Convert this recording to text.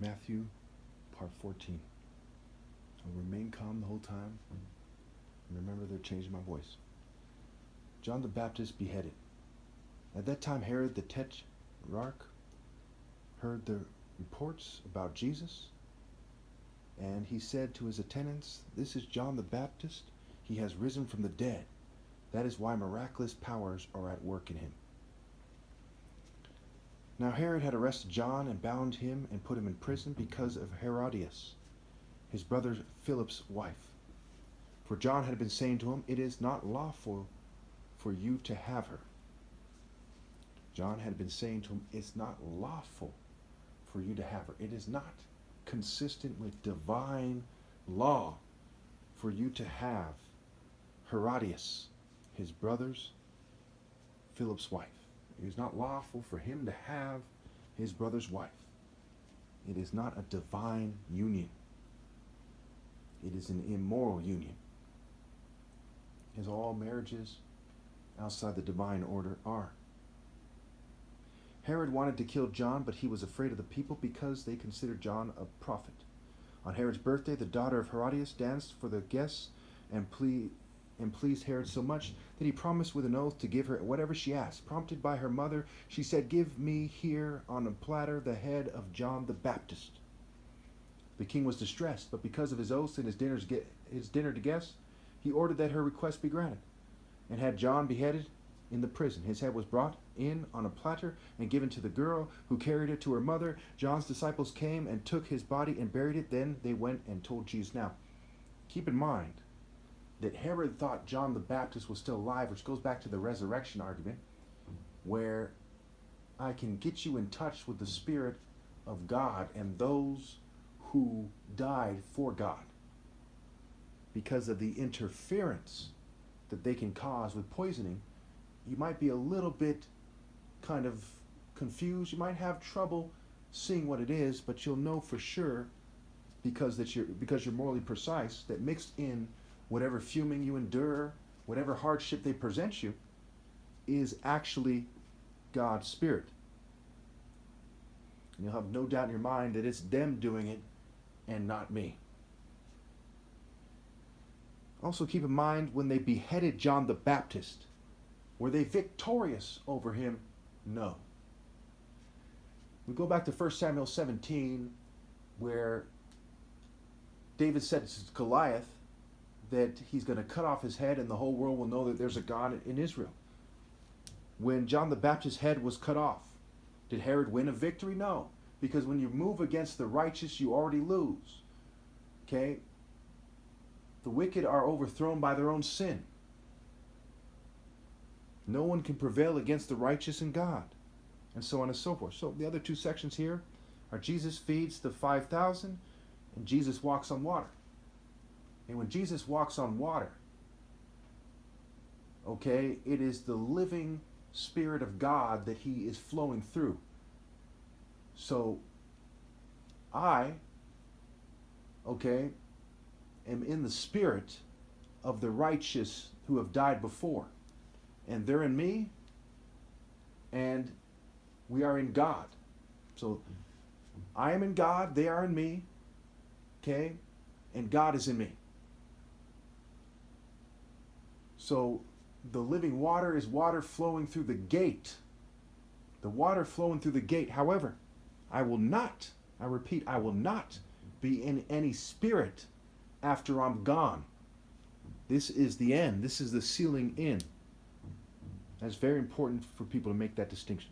Matthew, part 14. I'll remain calm the whole time. And remember, they're changing my voice. John the Baptist beheaded. At that time, Herod the Tetrarch heard the reports about Jesus, and he said to his attendants, "This is John the Baptist. He has risen from the dead. That is why miraculous powers are at work in him." Now Herod had arrested John and bound him and put him in prison because of Herodias, his brother Philip's wife. For John had been saying to him, "It is not lawful for you to have her." John had been saying to him, "It's not lawful for you to have her. It is not consistent with divine law for you to have Herodias, his brother's Philip's wife. It is not lawful for him to have his brother's wife. It is not a divine union. It is an immoral union, as all marriages outside the divine order are. Herod wanted to kill John, but he was afraid of the people because they considered John a prophet. On Herod's birthday, the daughter of Herodias danced for the guests and pleased Herod so much that he promised with an oath to give her whatever she asked. Prompted by her mother, she said, "Give me here on a platter the head of John the Baptist." The king was distressed, but because of his oaths and his dinner to guests, he ordered that her request be granted, and had John beheaded in the prison. His head was brought in on a platter and given to the girl, who carried it to her mother. John's disciples came and took his body and buried it. Then they went and told Jesus. Now, keep in mind that Herod thought John the Baptist was still alive, which goes back to the resurrection argument, where I can get you in touch with the Spirit of God and those who died for God, because of the interference that they can cause with poisoning. You might be a little bit kind of confused. You might have trouble seeing what it is, but you'll know for sure because you're morally precise that mixed in whatever fuming you endure, whatever hardship they present you, is actually God's Spirit. And you'll have no doubt in your mind that it's them doing it and not me. Also keep in mind, when they beheaded John the Baptist, were they victorious over him? No. We go back to 1 Samuel 17, where David said to Goliath that he's going to cut off his head and the whole world will know that there's a God in Israel. When John the Baptist's head was cut off, did Herod win a victory? No. Because when you move against the righteous, you already lose. Okay? The wicked are overthrown by their own sin. No one can prevail against the righteous and God, and so on and so forth. So the other two sections here are Jesus feeds the 5,000 and Jesus walks on water. And when Jesus walks on water, okay, it is the living Spirit of God that he is flowing through. So I, okay, am in the spirit of the righteous who have died before. And they're in me, and we are in God. So I am in God, they are in me, okay, and God is in me. So the living water is water flowing through the gate. The water flowing through the gate. However, I repeat, I will not be in any spirit after I'm gone. This is the end. This is the sealing in. That's very important for people to make that distinction.